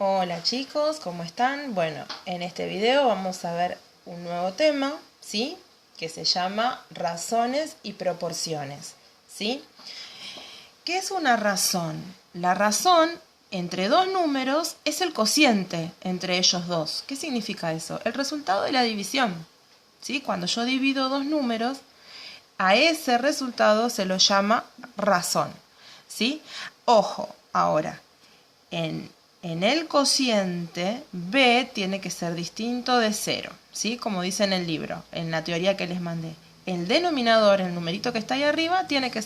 Hola chicos, ¿cómo están? Bueno, en este video vamos a ver un nuevo tema, ¿sí? Que se llama razones y proporciones, ¿sí? ¿Qué es una razón? La razón entre dos números es el cociente entre ellos dos. ¿Qué significa eso? El resultado de la división, ¿sí? Cuando yo divido dos números, a ese resultado se lo llama razón, ¿sí? Ojo, ahora, en el cociente, B tiene que ser distinto de 0, ¿sí? Como dice en el libro, en la teoría que les mandé. El denominador, el numerito que está ahí arriba, que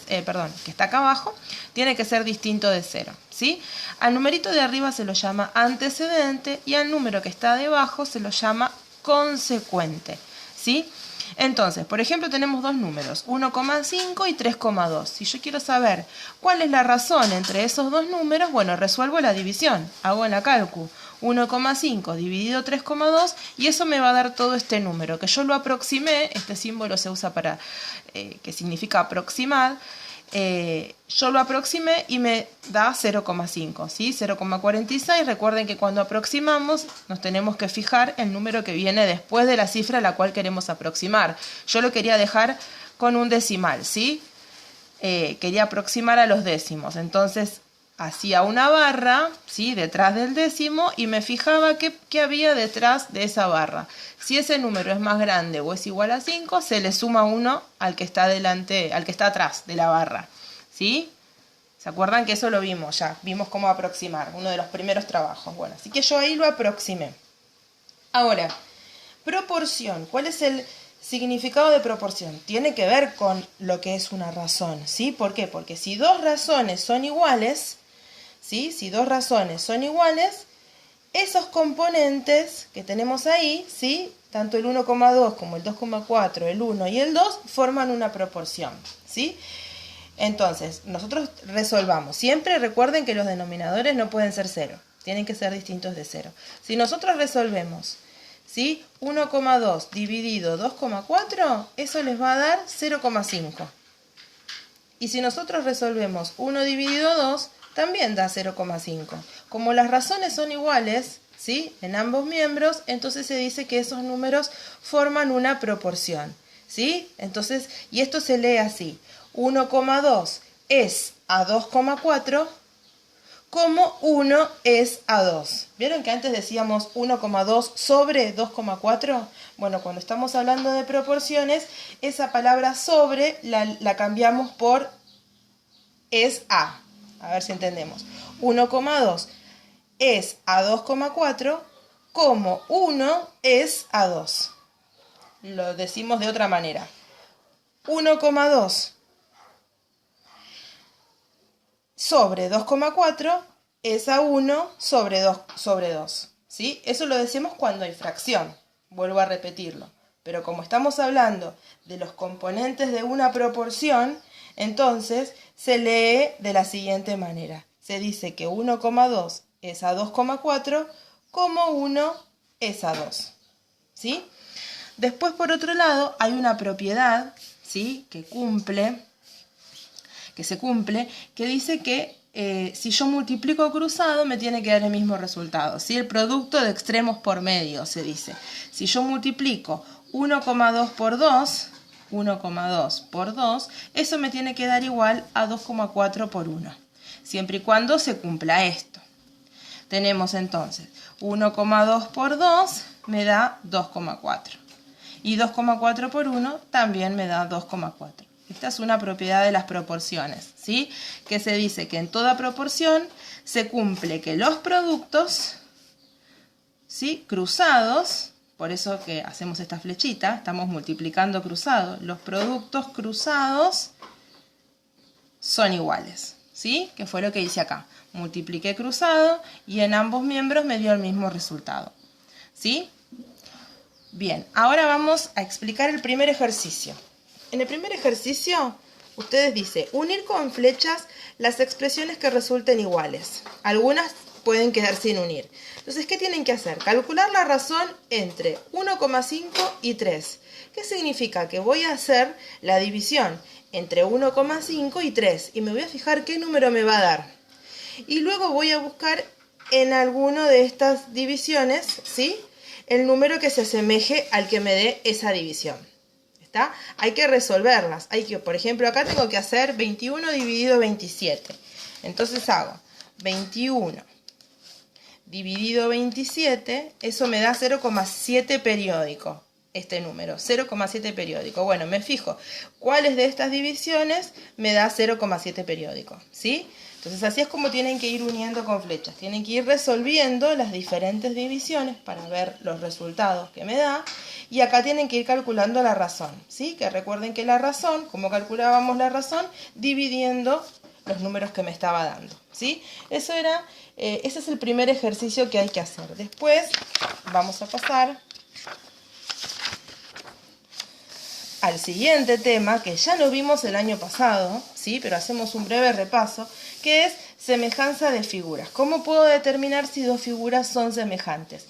está acá abajo, tiene que ser distinto de 0, ¿sí? Al numerito de arriba se lo llama antecedente y al número que está debajo se lo llama consecuente, ¿sí? Entonces, por ejemplo, tenemos dos números, 1,5 y 3,2. Si yo quiero saber cuál es la razón entre esos dos números, bueno, resuelvo la división, hago la cálculo. 1,5 dividido 3,2 y eso me va a dar todo este número, que yo lo aproximé, este símbolo se usa para, que significa aproximar, yo lo aproximé y me da 0,5, ¿sí? 0,46. Recuerden que cuando aproximamos nos tenemos que fijar el número que viene después de la cifra a la cual queremos aproximar. Yo lo quería dejar con un decimal, ¿sí? Quería aproximar a los décimos, entonces hacía una barra, ¿sí? Detrás del décimo y me fijaba qué había detrás de esa barra. Si ese número es más grande o es igual a 5, se le suma 1 al que está delante, al que está atrás de la barra, ¿sí? ¿Se acuerdan que eso lo vimos ya? Vimos cómo aproximar, uno de los primeros trabajos. Bueno, así que yo ahí lo aproximé. Ahora, proporción. ¿Cuál es el significado de proporción? Tiene que ver con lo que es una razón, ¿sí? ¿Por qué? Porque si dos razones son iguales, ¿sí? Si dos razones son iguales, esos componentes que tenemos ahí, ¿sí? Tanto el 1,2 como el 2,4, el 1 y el 2 forman una proporción, ¿sí? Entonces, nosotros resolvamos. Siempre recuerden que los denominadores no pueden ser 0, tienen que ser distintos de 0. Si nosotros resolvemos, ¿sí? 1,2 dividido 2,4, eso les va a dar 0,5. Y si nosotros resolvemos 1 dividido 2, también da 0,5. Como las razones son iguales, ¿sí? En ambos miembros, entonces se dice que esos números forman una proporción, ¿sí? Entonces, y esto se lee así: 1,2 es a 2,4 como 1 es a 2. ¿Vieron que antes decíamos 1,2 sobre 2,4? Bueno, cuando estamos hablando de proporciones, esa palabra sobre la cambiamos por es a. A ver si entendemos. 1,2 es a 2,4 como 1 es a 2. Lo decimos de otra manera. 1,2 sobre 2,4 es a 1 sobre 2, ¿sí? Eso lo decimos cuando hay fracción. Vuelvo a repetirlo. Pero como estamos hablando de los componentes de una proporción, entonces se lee de la siguiente manera. Se dice que 1,2 es a 2,4 como 1 es a 2, ¿sí? Después, por otro lado, hay una propiedad, ¿sí? que se cumple, que dice que si yo multiplico cruzado me tiene que dar el mismo resultado, ¿sí? El producto de extremos por medio, se dice. Si yo multiplico 1,2 por 2, 1,2 por 2, eso me tiene que dar igual a 2,4 por 1, siempre y cuando se cumpla esto. Tenemos entonces 1,2 por 2 me da 2,4 y 2,4 por 1 también me da 2,4. Esta es una propiedad de las proporciones, ¿sí? Que se dice que en toda proporción se cumple que los productos, ¿sí? cruzados, por eso que hacemos esta flechita, estamos multiplicando cruzados, los productos cruzados son iguales, ¿sí? Que fue lo que hice acá. Multipliqué cruzado y en ambos miembros me dio el mismo resultado, ¿sí? Bien, ahora vamos a explicar el primer ejercicio. En el primer ejercicio, ustedes dicen, unir con flechas las expresiones que resulten iguales. Algunas pueden quedar sin unir. Entonces, ¿qué tienen que hacer? Calcular la razón entre 1,5 y 3. ¿Qué significa? Que voy a hacer la división entre 1,5 y 3 y me voy a fijar qué número me va a dar. Y luego voy a buscar en alguno de estas divisiones, ¿sí? El número que se asemeje al que me dé esa división. ¿Está? Hay que resolverlas. Por ejemplo, acá tengo que hacer 21 dividido 27. Entonces hago 21 dividido 27, eso me da 0,7 periódico. Este número, 0,7 periódico. Bueno, me fijo cuáles de estas divisiones me da 0,7 periódico, ¿sí? Entonces así es como tienen que ir uniendo con flechas. Tienen que ir resolviendo las diferentes divisiones para ver los resultados que me da. Y acá tienen que ir calculando la razón, ¿sí? Que recuerden que la razón, ¿cómo calculábamos la razón? Dividiendo los números que me estaba dando, ¿sí? Ese es el primer ejercicio que hay que hacer. Después vamos a pasar al siguiente tema, que ya lo vimos el año pasado, ¿sí? Pero hacemos un breve repaso, que es semejanza de figuras. ¿Cómo puedo determinar si dos figuras son semejantes?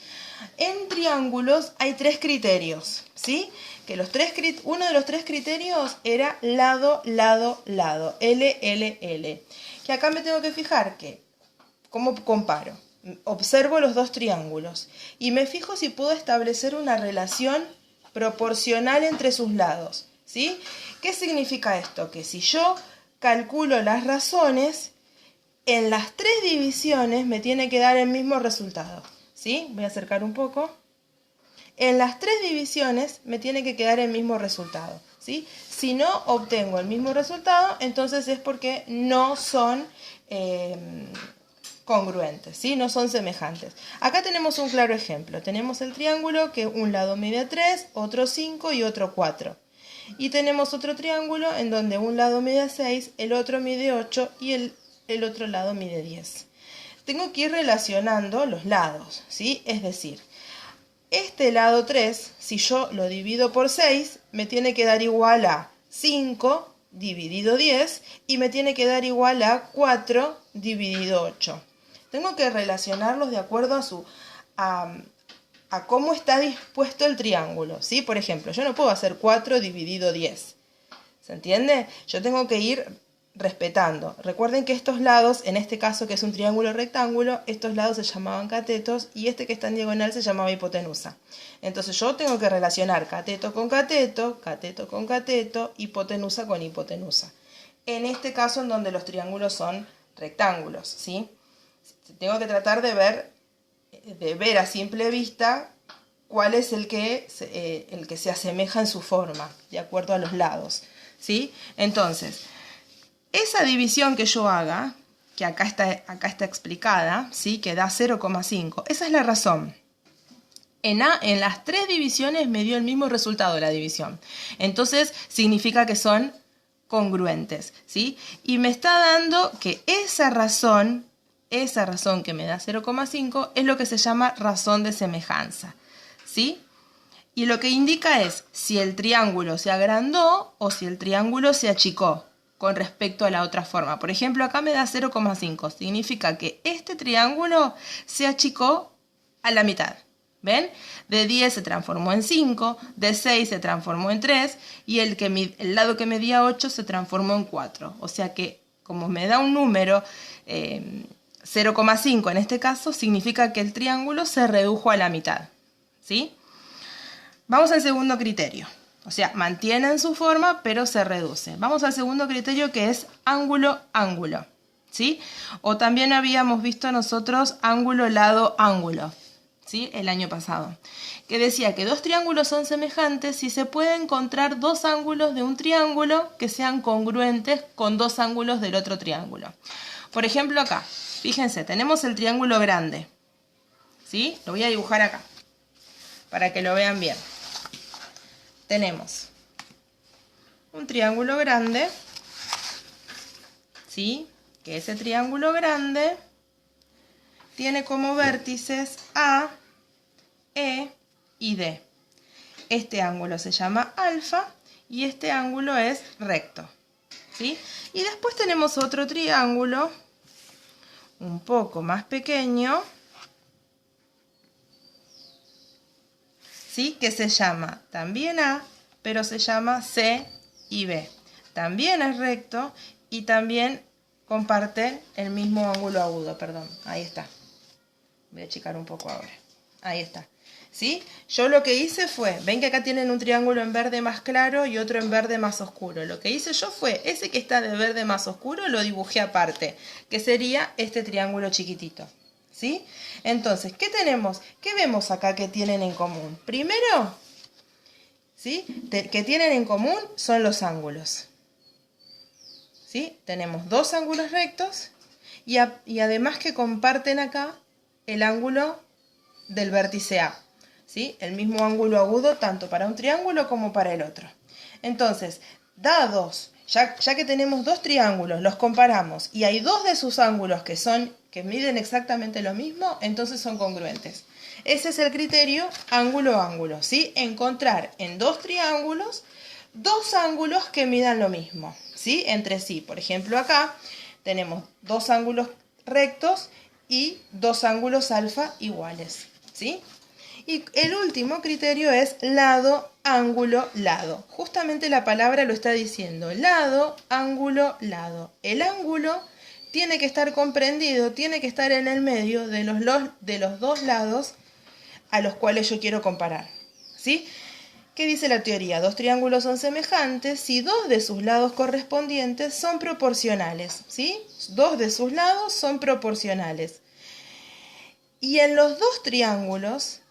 En triángulos hay tres criterios, ¿sí? Que uno de los tres criterios era lado, lado, lado, L, L, L. Que acá me tengo que fijar que, ¿cómo comparo? Observo los dos triángulos y me fijo si puedo establecer una relación proporcional entre sus lados, ¿sí? ¿Qué significa esto? Que si yo calculo las razones, en las tres divisiones me tiene que dar el mismo resultado, ¿sí? Voy a acercar un poco. En las tres divisiones me tiene que quedar el mismo resultado, ¿sí? Si no obtengo el mismo resultado, entonces es porque no son congruentes, ¿sí? No son semejantes. Acá tenemos un claro ejemplo. Tenemos el triángulo que un lado mide 3, otro 5 y otro 4. Y tenemos otro triángulo en donde un lado mide 6, el otro mide 8 y el otro lado mide 10. Tengo que ir relacionando los lados, ¿sí? Es decir, este lado 3, si yo lo divido por 6, me tiene que dar igual a 5 dividido 10 y me tiene que dar igual a 4 dividido 8. Tengo que relacionarlos de acuerdo a cómo está dispuesto el triángulo, ¿sí? Por ejemplo, yo no puedo hacer 4 dividido 10. ¿Se entiende? Yo tengo que ir respetando. Recuerden que estos lados, en este caso que es un triángulo rectángulo, estos lados se llamaban catetos y este que está en diagonal se llamaba hipotenusa. Entonces yo tengo que relacionar cateto con cateto, cateto con cateto, hipotenusa con hipotenusa. En este caso en donde los triángulos son rectángulos, ¿sí? Tengo que tratar de ver a simple vista cuál es el que se asemeja en su forma, de acuerdo a los lados, ¿sí? Entonces, esa división que yo haga, que acá está explicada, ¿sí? Que da 0,5, esa es la razón. En las tres divisiones me dio el mismo resultado de la división. Entonces, significa que son congruentes, ¿sí? Y me está dando que esa razón que me da 0,5 es lo que se llama razón de semejanza, ¿sí? Y lo que indica es si el triángulo se agrandó o si el triángulo se achicó con respecto a la otra forma. Por ejemplo, acá me da 0,5. Significa que este triángulo se achicó a la mitad. ¿Ven? De 10 se transformó en 5, de 6 se transformó en 3 y el lado que medía 8 se transformó en 4. O sea que como me da un número 0,5 en este caso, significa que el triángulo se redujo a la mitad, ¿sí? Vamos al segundo criterio. O sea, mantienen su forma, pero se reduce. Vamos al segundo criterio que es ángulo-ángulo, ¿sí? O también habíamos visto nosotros ángulo-lado-ángulo, ¿sí? El año pasado. Que decía que dos triángulos son semejantes si se puede encontrar dos ángulos de un triángulo que sean congruentes con dos ángulos del otro triángulo. Por ejemplo, acá, fíjense, tenemos el triángulo grande, ¿sí? Lo voy a dibujar acá, para que lo vean bien. Tenemos un triángulo grande, ¿sí? Que ese triángulo grande tiene como vértices A, E y D. Este ángulo se llama alfa y este ángulo es recto, ¿sí? Y después tenemos otro triángulo un poco más pequeño, ¿sí? Que se llama también A, pero se llama C y B. También es recto y también comparte el mismo ángulo agudo, perdón, ahí está. Voy a achicar un poco ahora. Ahí está. ¿Sí? Yo lo que hice fue, ven que acá tienen un triángulo en verde más claro y otro en verde más oscuro. Lo que hice yo fue, ese que está de verde más oscuro lo dibujé aparte, que sería este triángulo chiquitito. ¿Sí? Entonces, ¿qué tenemos? ¿Qué vemos acá que tienen en común? Primero, ¿sí? Que tienen en común son los ángulos. ¿Sí? Tenemos dos ángulos rectos y además que comparten acá el ángulo del vértice A. ¿Sí? El mismo ángulo agudo tanto para un triángulo como para el otro. Entonces, dados, ya que tenemos dos triángulos, los comparamos y hay dos de sus ángulos que miden exactamente lo mismo, entonces son congruentes. Ese es el criterio ángulo-ángulo, ¿sí? Encontrar en dos triángulos dos ángulos que midan lo mismo, ¿sí? Entre sí. Por ejemplo, acá tenemos dos ángulos rectos y dos ángulos alfa iguales, ¿sí? Y el último criterio es lado, ángulo, lado. Justamente la palabra lo está diciendo, lado, ángulo, lado. El ángulo tiene que estar comprendido, tiene que estar en el medio de los dos lados a los cuales yo quiero comparar, ¿sí? ¿Qué dice la teoría? Dos triángulos son semejantes si dos de sus lados correspondientes son proporcionales, ¿sí? Dos de sus lados son proporcionales. Y en los dos triángulos,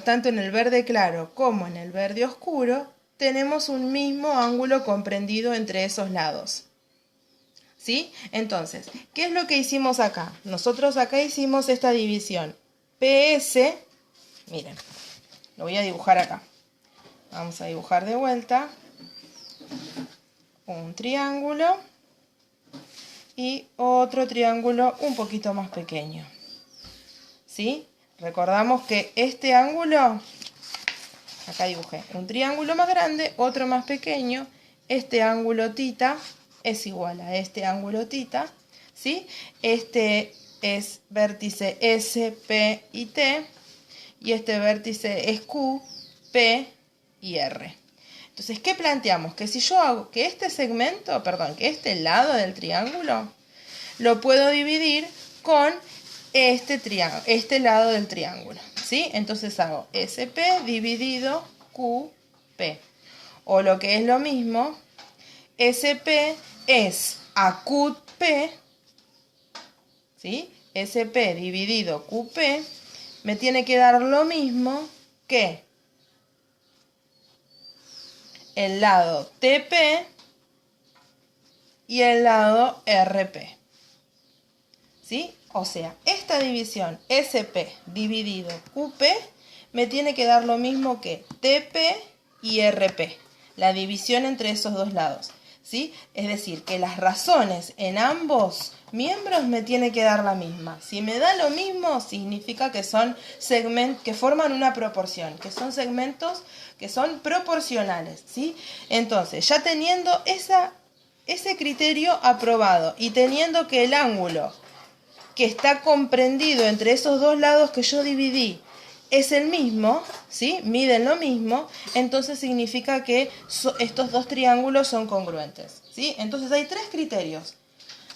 tanto en el verde claro como en el verde oscuro, tenemos un mismo ángulo comprendido entre esos lados. ¿Sí? Entonces, ¿qué es lo que hicimos acá? Nosotros acá hicimos esta división. PS, miren, lo voy a dibujar acá. Vamos a dibujar de vuelta un triángulo y otro triángulo un poquito más pequeño. ¿Sí? Recordamos que este ángulo, acá dibujé un triángulo más grande, otro más pequeño. Este ángulo θ es igual a este ángulo θ, ¿sí? Este es vértice S, P y T, y este vértice es Q, P y R. Entonces, ¿qué planteamos? Que si yo hago que este lado del triángulo lo puedo dividir con este lado del triángulo, ¿sí? Entonces hago SP dividido QP. O lo que es lo mismo, SP es a QP, ¿sí? SP dividido QP me tiene que dar lo mismo que el lado TP y el lado RP, ¿sí? O sea, esta división SP dividido QP me tiene que dar lo mismo que TP y RP, la división entre esos dos lados, ¿sí? Es decir, que las razones en ambos miembros me tiene que dar la misma. Si me da lo mismo, significa que son segmentos que forman una proporción, que son segmentos que son proporcionales, ¿sí? Entonces, ya teniendo ese criterio aprobado y teniendo que el ángulo que está comprendido entre esos dos lados que yo dividí es el mismo, ¿sí? Miden lo mismo, entonces significa que estos dos triángulos son congruentes, ¿sí? Entonces hay tres criterios.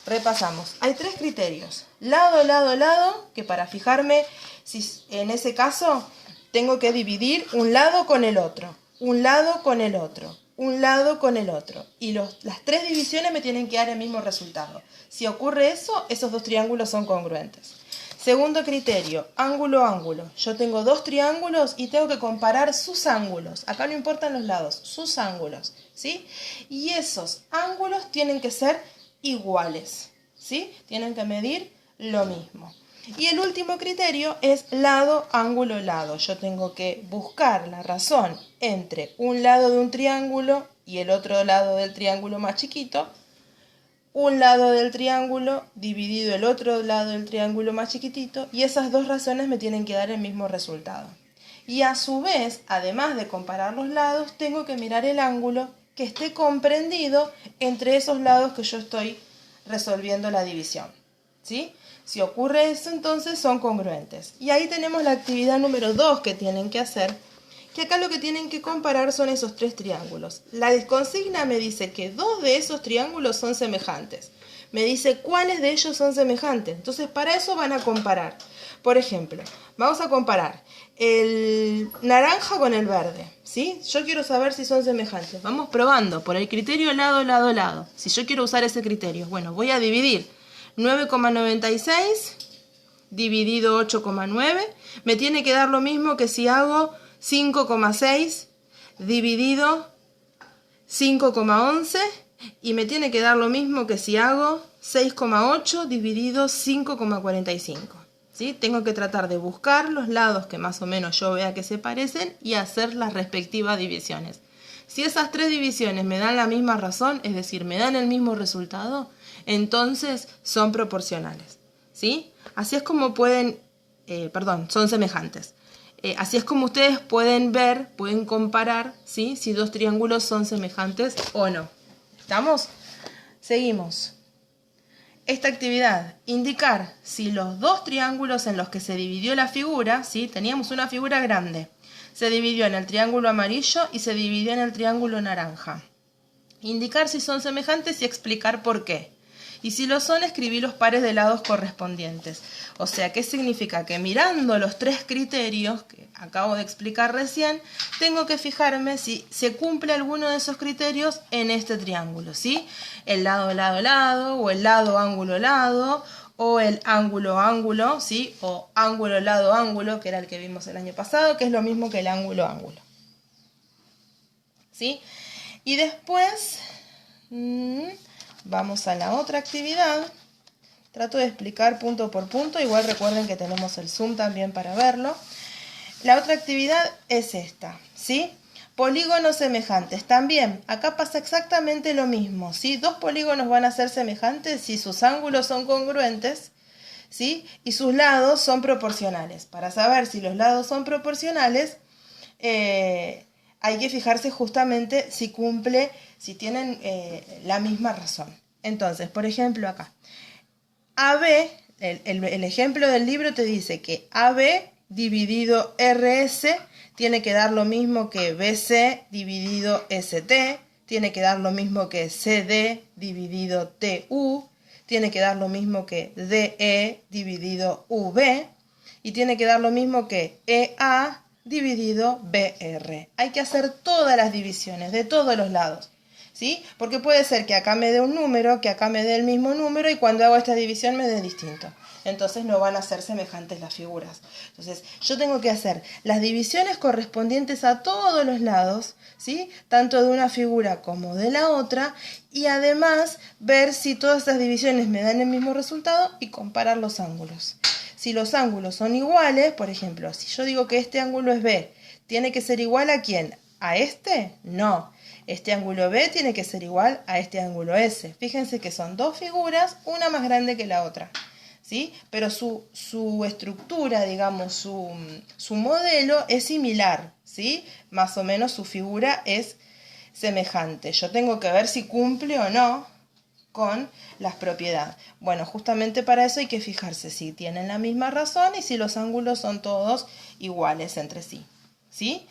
Repasamos. Hay tres criterios. Lado, lado, lado, que para fijarme si en ese caso tengo que dividir un lado con el otro, un lado con el otro, un lado con el otro. Y las tres divisiones me tienen que dar el mismo resultado. Si ocurre eso, esos dos triángulos son congruentes. Segundo criterio, ángulo, ángulo. Yo tengo dos triángulos y tengo que comparar sus ángulos. Acá no importan los lados, sus ángulos, ¿sí? Y esos ángulos tienen que ser iguales, ¿sí? Tienen que medir lo mismo. Y el último criterio es lado, ángulo, lado. Yo tengo que buscar la razón entre un lado de un triángulo y el otro lado del triángulo más chiquito, un lado del triángulo dividido el otro lado del triángulo más chiquitito, y esas dos razones me tienen que dar el mismo resultado. Y a su vez, además de comparar los lados, tengo que mirar el ángulo que esté comprendido entre esos lados que yo estoy resolviendo la división, ¿sí? Si ocurre eso, entonces son congruentes. Y ahí tenemos la actividad número 2 que tienen que hacer, que acá lo que tienen que comparar son esos tres triángulos. La consigna me dice que dos de esos triángulos son semejantes, me dice cuáles de ellos son semejantes. Entonces, para eso van a comparar. Por ejemplo, vamos a comparar el naranja con el verde, ¿sí? Yo quiero saber si son semejantes. Vamos probando por el criterio lado, lado, lado. Si yo quiero usar ese criterio, bueno, voy a dividir 9,96 dividido 8,9. Me tiene que dar lo mismo que si hago 5,6 dividido 5,11. Y me tiene que dar lo mismo que si hago 6,8 dividido 5,45. ¿Sí? Tengo que tratar de buscar los lados que más o menos yo vea que se parecen y hacer las respectivas divisiones. Si esas tres divisiones me dan la misma razón, es decir, me dan el mismo resultado, entonces son proporcionales. ¿Sí? Así es como son semejantes. Así es como ustedes pueden ver, pueden comparar, ¿sí? Si dos triángulos son semejantes o no. ¿Estamos? Seguimos. Esta actividad, indicar si los dos triángulos en los que se dividió la figura, ¿sí? Teníamos una figura grande, se dividió en el triángulo amarillo y se dividió en el triángulo naranja. Indicar si son semejantes y explicar por qué. Y si lo son, escribí los pares de lados correspondientes. O sea, ¿qué significa? Que mirando los tres criterios que acabo de explicar recién, tengo que fijarme si se cumple alguno de esos criterios en este triángulo, ¿sí? El lado, lado, lado, o el lado, ángulo, lado, o el ángulo, ángulo, ¿sí? O ángulo, lado, ángulo, que era el que vimos el año pasado, que es lo mismo que el ángulo, ángulo. ¿Sí? Y después vamos a la otra actividad. Trato de explicar punto por punto. Igual recuerden que tenemos el Zoom también para verlo. La otra actividad es esta, ¿sí? Polígonos semejantes. También, acá pasa exactamente lo mismo, ¿sí? Dos polígonos van a ser semejantes si sus ángulos son congruentes, ¿sí? Y sus lados son proporcionales. Para saber si los lados son proporcionales, hay que fijarse justamente si tienen la misma razón. Entonces, por ejemplo, acá, AB, el ejemplo del libro te dice que AB dividido RS tiene que dar lo mismo que BC dividido ST, tiene que dar lo mismo que CD dividido TU, tiene que dar lo mismo que DE dividido UB y tiene que dar lo mismo que EA dividido BR. Hay que hacer todas las divisiones de todos los lados, ¿sí? Porque puede ser que acá me dé un número, que acá me dé el mismo número y cuando hago esta división me dé distinto. Entonces no van a ser semejantes las figuras. Entonces yo tengo que hacer las divisiones correspondientes a todos los lados, ¿sí? Tanto de una figura como de la otra, y además ver si todas estas divisiones me dan el mismo resultado y comparar los ángulos. Si los ángulos son iguales, por ejemplo, si yo digo que este ángulo es B, ¿tiene que ser igual a quién? ¿A este? No. Este ángulo B tiene que ser igual a este ángulo S. Fíjense que son dos figuras, una más grande que la otra, ¿sí? Pero su estructura, digamos, su modelo es similar, ¿sí? Más o menos su figura es semejante. Yo tengo que ver si cumple o no con las propiedades. Bueno, justamente para eso hay que fijarse si tienen la misma razón y si los ángulos son todos iguales entre sí, ¿sí?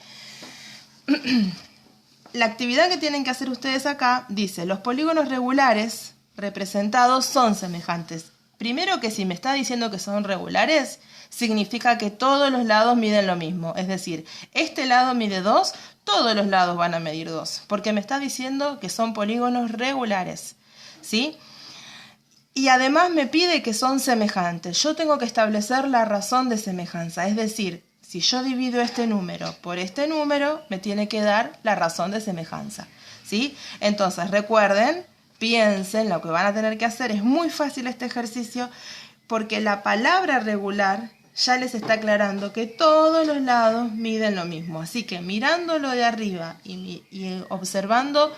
La actividad que tienen que hacer ustedes acá dice, los polígonos regulares representados son semejantes. Primero que si me está diciendo que son regulares, significa que todos los lados miden lo mismo. Es decir, este lado mide 2, todos los lados van a medir 2, porque me está diciendo que son polígonos regulares, ¿sí? Y además me pide que son semejantes. Yo tengo que establecer la razón de semejanza, es decir, si yo divido este número por este número, me tiene que dar la razón de semejanza, ¿sí? Entonces, recuerden, piensen, lo que van a tener que hacer es muy fácil este ejercicio, porque la palabra regular ya les está aclarando que todos los lados miden lo mismo. Así que mirándolo de arriba y observando,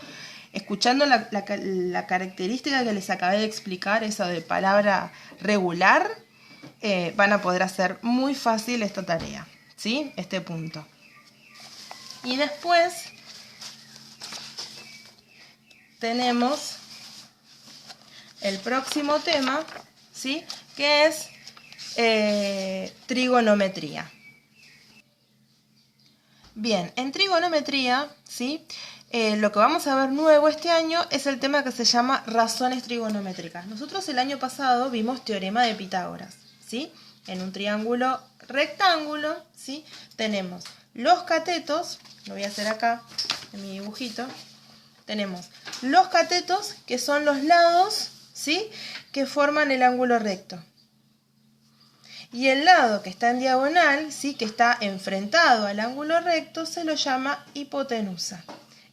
escuchando la característica que les acabé de explicar, esa de palabra regular, van a poder hacer muy fácil esta tarea, ¿sí? Este punto. Y después tenemos el próximo tema, ¿sí? Que es trigonometría. Bien, en trigonometría, ¿sí? lo que vamos a ver nuevo este año es el tema que se llama razones trigonométricas. Nosotros el año pasado vimos teorema de Pitágoras, ¿sí? En un triángulo rectángulo, ¿sí? Tenemos los catetos, lo voy a hacer acá en mi dibujito. Tenemos los catetos, que son los lados, ¿sí? Que forman el ángulo recto. Y el lado que está en diagonal, ¿sí? Que está enfrentado al ángulo recto, se lo llama hipotenusa.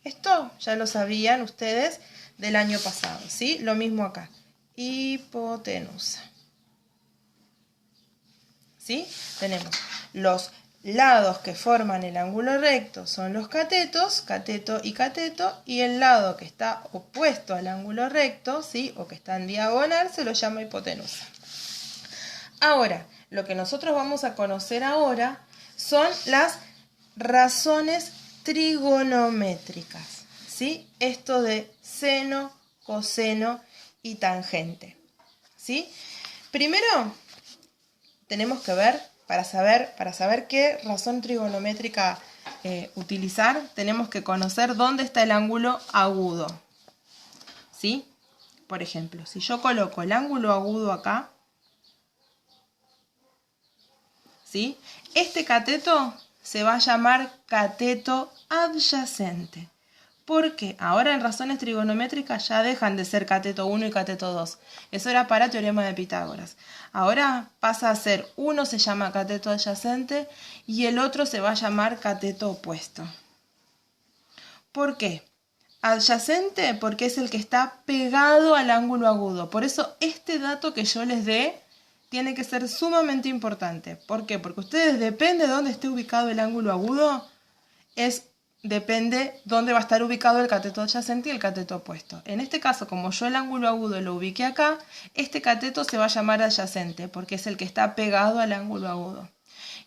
Esto ya lo sabían ustedes del año pasado, ¿sí? Lo mismo acá, hipotenusa. ¿Sí? Tenemos los lados que forman el ángulo recto son los catetos, cateto, y el lado que está opuesto al ángulo recto, ¿sí? O que está en diagonal, se lo llama hipotenusa. Ahora, lo que nosotros vamos a conocer ahora son las razones trigonométricas, ¿sí? Esto de seno, coseno y tangente, ¿sí? Primero, tenemos que ver, para saber qué razón trigonométrica utilizar, tenemos que conocer dónde está el ángulo agudo, ¿sí? Por ejemplo, si yo coloco el ángulo agudo acá, ¿sí? Este cateto se va a llamar cateto adyacente. Porque ahora en razones trigonométricas ya dejan de ser cateto 1 y cateto 2. Eso era para teorema de Pitágoras. Ahora pasa a ser, uno se llama cateto adyacente y el otro se va a llamar cateto opuesto. ¿Por qué? Adyacente porque es el que está pegado al ángulo agudo. Por eso este dato que yo les dé tiene que ser sumamente importante. ¿Por qué? Porque ustedes, depende de dónde esté ubicado el ángulo agudo, depende dónde va a estar ubicado el cateto adyacente y el cateto opuesto. En este caso, como yo el ángulo agudo lo ubiqué acá, este cateto se va a llamar adyacente porque es el que está pegado al ángulo agudo.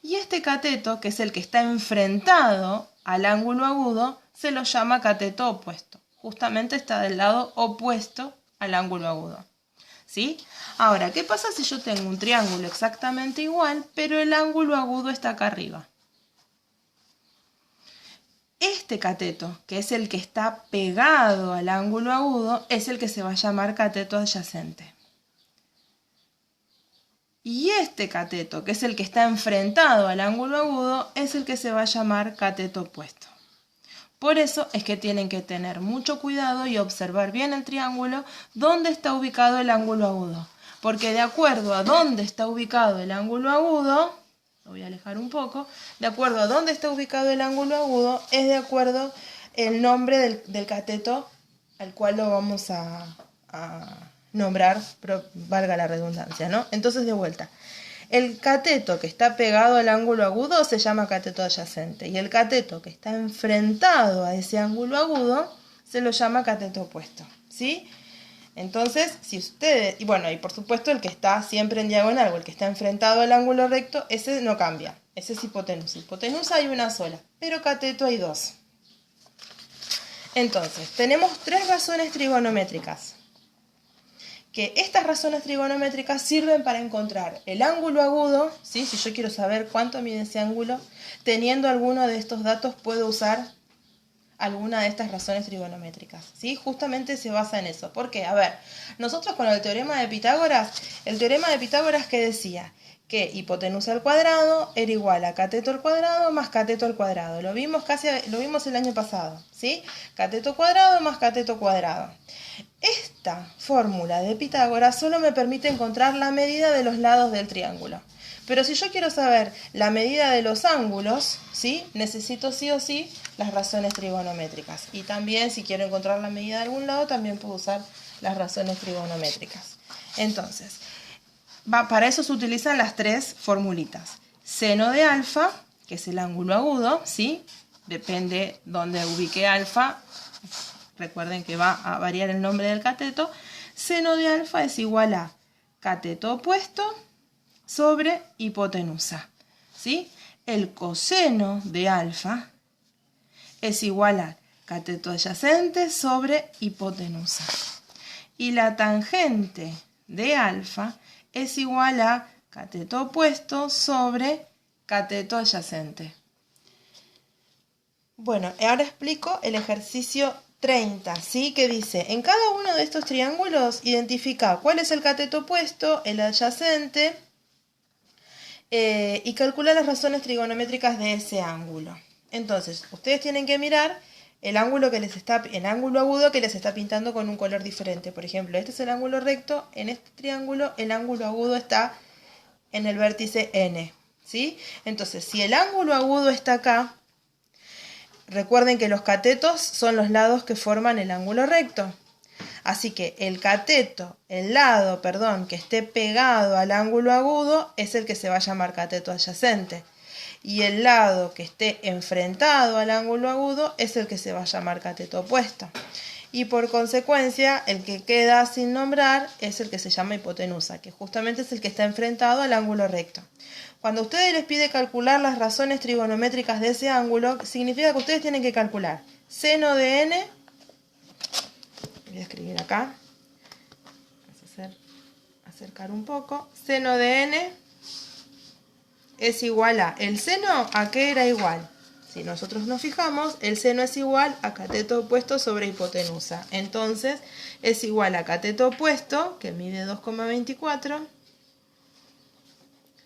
Y este cateto, que es el que está enfrentado al ángulo agudo, se lo llama cateto opuesto. Justamente está del lado opuesto al ángulo agudo. ¿Sí? Ahora, ¿qué pasa si yo tengo un triángulo exactamente igual, pero el ángulo agudo está acá arriba? Este cateto, que es el que está pegado al ángulo agudo, es el que se va a llamar cateto adyacente. Y este cateto, que es el que está enfrentado al ángulo agudo, es el que se va a llamar cateto opuesto. Por eso es que tienen que tener mucho cuidado y observar bien el triángulo dónde está ubicado el ángulo agudo. Porque de acuerdo a dónde está ubicado el ángulo agudo, lo voy a alejar un poco, de acuerdo a dónde está ubicado el ángulo agudo, es de acuerdo el nombre del cateto al cual lo vamos a nombrar, pero valga la redundancia, ¿no? Entonces, de vuelta. El cateto que está pegado al ángulo agudo se llama cateto adyacente y el cateto que está enfrentado a ese ángulo agudo se lo llama cateto opuesto, ¿sí? Entonces, si ustedes, y bueno, y por supuesto el que está siempre en diagonal o el que está enfrentado al ángulo recto, ese no cambia, ese es hipotenusa. Hipotenusa hay una sola, pero cateto hay dos. Entonces, tenemos tres razones trigonométricas. Que estas razones trigonométricas sirven para encontrar el ángulo agudo, ¿sí? Si yo quiero saber cuánto mide ese ángulo, teniendo alguno de estos datos puedo usar alguna de estas razones trigonométricas, ¿sí? Justamente se basa en eso. ¿Por qué? A ver, nosotros con el teorema de Pitágoras que decía que hipotenusa al cuadrado era igual a cateto al cuadrado más cateto al cuadrado. Lo vimos el año pasado, ¿sí? Cateto cuadrado más cateto cuadrado. Esta fórmula de Pitágoras solo me permite encontrar la medida de los lados del triángulo. Pero si yo quiero saber la medida de los ángulos, ¿sí? Necesito sí o sí las razones trigonométricas. Y también, si quiero encontrar la medida de algún lado, también puedo usar las razones trigonométricas. Entonces, para eso se utilizan las tres formulitas. Seno de alfa, que es el ángulo agudo, ¿sí? Depende dónde ubique alfa. Recuerden que va a variar el nombre del cateto. Seno de alfa es igual a cateto opuesto sobre hipotenusa, ¿sí? El coseno de alfa es igual a cateto adyacente sobre hipotenusa. Y la tangente de alfa es igual a cateto opuesto sobre cateto adyacente. Bueno, ahora explico el ejercicio 30, ¿sí? Que dice, en cada uno de estos triángulos identifica cuál es el cateto opuesto, el adyacente, y calcula las razones trigonométricas de ese ángulo. Entonces, ustedes tienen que mirar el ángulo agudo que les está pintando con un color diferente. Por ejemplo, este es el ángulo recto, en este triángulo el ángulo agudo está en el vértice N, ¿sí? Entonces, si el ángulo agudo está acá, recuerden que los catetos son los lados que forman el ángulo recto. Así que el lado que esté pegado al ángulo agudo es el que se va a llamar cateto adyacente. Y el lado que esté enfrentado al ángulo agudo es el que se va a llamar cateto opuesto. Y por consecuencia, el que queda sin nombrar es el que se llama hipotenusa, que justamente es el que está enfrentado al ángulo recto. Cuando a ustedes les pide calcular las razones trigonométricas de ese ángulo, significa que ustedes tienen que calcular seno de n. Voy a escribir acá. Vamos a acercar un poco. Seno de n es igual a... ¿El seno a qué era igual? Si nosotros nos fijamos, el seno es igual a cateto opuesto sobre hipotenusa. Entonces, es igual a cateto opuesto, que mide 2,24,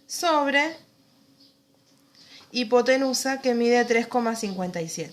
sobre hipotenusa, que mide 3,57.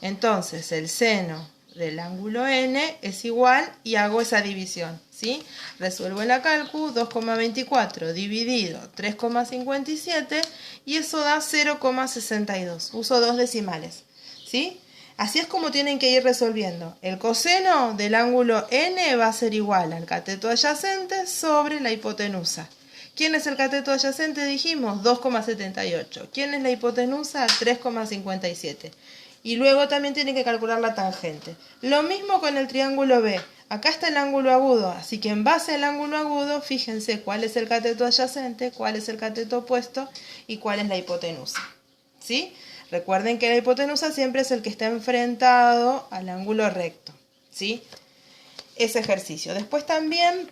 Entonces, el seno del ángulo n es igual, y hago esa división, ¿sí? Resuelvo la calcu, 2,24 dividido 3,57, y eso da 0,62. Uso dos decimales, ¿sí? Así es como tienen que ir resolviendo. El coseno del ángulo n va a ser igual al cateto adyacente sobre la hipotenusa. ¿Quién es el cateto adyacente? Dijimos 2,78. ¿Quién es la hipotenusa? 3,57. Y luego también tienen que calcular la tangente. Lo mismo con el triángulo B. Acá está el ángulo agudo, así que en base al ángulo agudo, fíjense cuál es el cateto adyacente, cuál es el cateto opuesto y cuál es la hipotenusa, ¿sí? Recuerden que la hipotenusa siempre es el que está enfrentado al ángulo recto, ¿sí? Ese ejercicio. Después también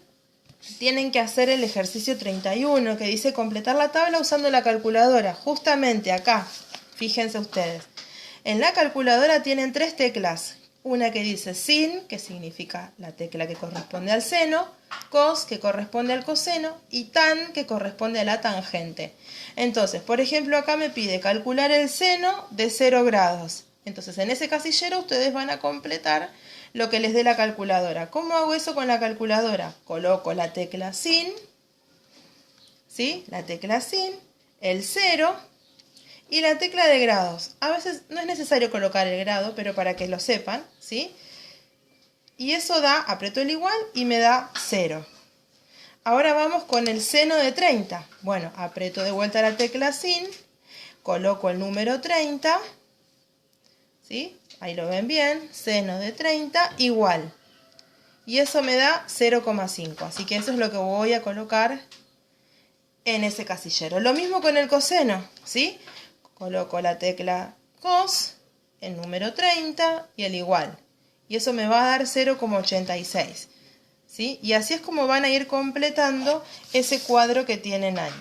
tienen que hacer el ejercicio 31, que dice completar la tabla usando la calculadora. Justamente acá, fíjense ustedes. En la calculadora tienen tres teclas. Una que dice sin, que significa la tecla que corresponde al seno, cos, que corresponde al coseno, y tan, que corresponde a la tangente. Entonces, por ejemplo, acá me pide calcular el seno de 0 grados. Entonces, en ese casillero ustedes van a completar lo que les dé la calculadora. ¿Cómo hago eso con la calculadora? Coloco la tecla sin, ¿sí? La tecla sin, el 0 y la tecla de grados. A veces no es necesario colocar el grado, pero para que lo sepan, ¿sí? Y eso da, aprieto el igual y me da 0. Ahora vamos con el seno de 30. Bueno, aprieto de vuelta la tecla sin, coloco el número 30, ¿sí? Ahí lo ven bien, seno de 30 igual. Y eso me da 0,5. Así que eso es lo que voy a colocar en ese casillero. Lo mismo con el coseno, ¿sí? Coloco la tecla cos, el número 30 y el igual. Y eso me va a dar 0,86. ¿Sí? Y así es como van a ir completando ese cuadro que tienen ahí.